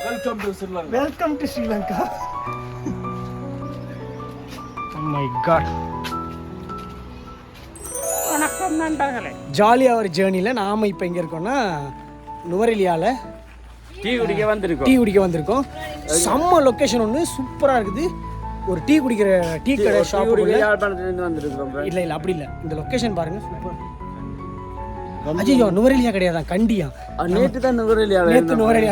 Welcome to Sri Lanka. Oh my god. வணக்கம் நண்பர்களே. ஜாலியாக ஒரு ஜேர்னியில் நாம் இப்போ எங்கே இருக்கோம்னா நுவரெலியாவில் டீ குடிக்க வந்திருக்கோம். செம்ம லொக்கேஷன் ஒன்று சூப்பராக இருக்குது. ஒரு டீ குடிக்கிற டீ கடை ஷாப் வந்திருக்கிறோம். இல்லை அப்படி இல்லை, இந்த லொக்கேஷன் பாருங்கள் சூப்பர். அஜியோ நுவரெலியா கிடையாது, கண்டியா. நேற்று நுவரெலியா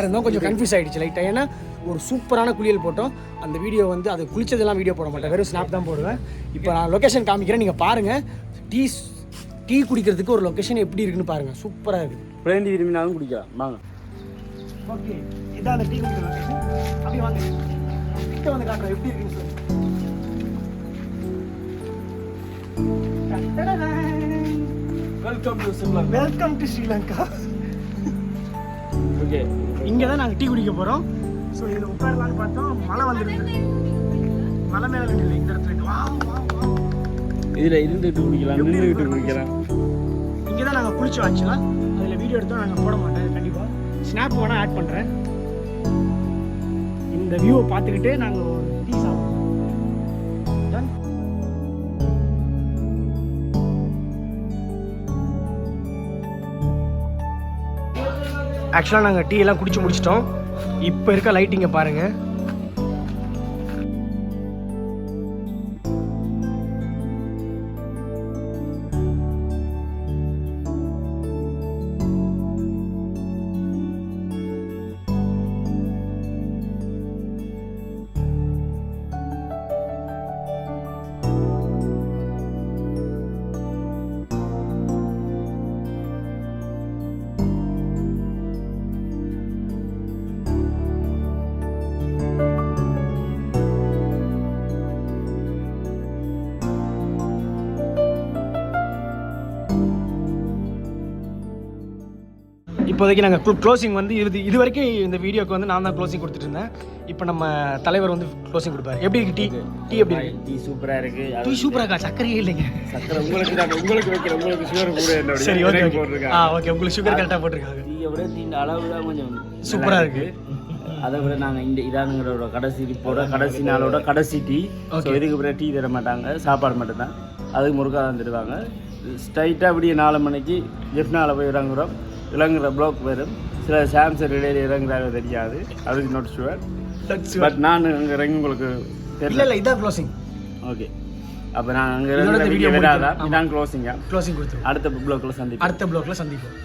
இருந்தோம், கொஞ்சம் கன்ஃபியூஸ் ஆகிடுச்சு லைட்டாக. ஏன்னா ஒரு சூப்பரான குளியல் போட்டோம். அந்த வீடியோ வந்து அது குளிச்சதெல்லாம் வீடியோ போட மாட்டேன், வெறும் ஸ்னாப் தான் போடுவேன். இப்போ நான் லொக்கேஷன் காமிக்கிறேன், நீங்கள் பாருங்கள். டீ குடிக்கிறதுக்கு ஒரு லொக்கேஷன் எப்படி இருக்குன்னு பாருங்கள், சூப்பராக இருக்குது. பிளேண்டி விரும்பினாலும் குடிக்கலாம் வாங்க. ஓகே, இதான் அந்த டீ குடிக்கிற லொக்கேஷன். அப்படியே வாங்க, கிட்ட வந்து காட்டுறேன் எப்படி இருக்குன்னு சொல்லி. Welcome to Sri Lanka. ஓகே, இங்கே தான் நாங்கள் டீ குடிக்க போகிறோம். ஸோ இதில் உட்காரலான்னு பார்த்தோம், மழை வந்துருக்கு. மலை மேலே இல்லை இந்த இடத்துல. இதில் இருந்துட்டு குடிக்கலாம், நின்றுக்கிட்டு குடிக்கலாம். இங்கே தான் நாங்கள் குளிச்சோம். ஆக்சுவலாக அதில் வீடியோ எடுத்தோம், நாங்கள் போட மாட்டேன் கண்டிப்பாக. ஸ்னாப் வேணால் ஆட் பண்ணுறேன். இந்த வியூவை பார்த்துக்கிட்டே நாங்கள் ஒரு டீ சாப்பிடுவோம். ஆக்சுவலாக நாங்கள் டீ எல்லாம் குடிச்சு முடிச்சிட்டோம். இப்போ இருக்க லைட்டிங்கை பாருங்கள். இப்போதைக்கு நாங்கள் க்ளோசிங் வந்து இது வரைக்கும் இந்த வீடியோக்கு வந்து நான் தான் க்ளோசிங் கொடுத்துட்டு இருந்தேன். இப்போ நம்ம தலைவர் வந்து க்ளோசிங் கொடுப்பாரு. எப்படி இருக்கு டீ எப்படி இருக்கு? டீ சூப்பராக இருக்கு. டீ சூப்பராக இருக்கா? சக்கரையே இல்லைங்க. சக்கரை உங்களுக்கு வைக்கிற, உங்களுக்கு சுகர் கூட. சரி, ஓகே போட்டிருக்காங்க. ஓகே, உங்களுக்கு சுகர் கரெக்டாக போட்டிருக்காங்க. டீயை விட டீ அளவு தான் கொஞ்சம் சூப்பராக இருக்கு. அதை விட நாங்கள் இந்த இதானுங்கிறோட கடைசி நாளோட கடைசி டீ. ஸோ இதுக்கு பிறகு டீ தர மாட்டாங்க, சாப்பாடு மட்டும்தான். அதுக்கு முறுக்காக தான் தருவாங்க. ஸ்ட்ரைட்டாக அப்படியே 4 மணிக்கு ஜெஃப்னாவில் போய் இறங்குறோம். இறங்குற பிளாக் வரும். சில சாம்சங் இடையில இறங்குறாங்க தெரியாது, அதுக்கு நாட் ஷுவர். பட் நான் அங்கே இறங்கி உங்களுக்கு தெரியல. இதான் க்ளோசிங். ஓகே, அப்போ நான் அங்கே இறங்குற வீடியோ வராதான். இதான் க்ளோசிங் கொடுத்து அடுத்த பிளாக்ல சந்திப்போம். சந்திப்போம்.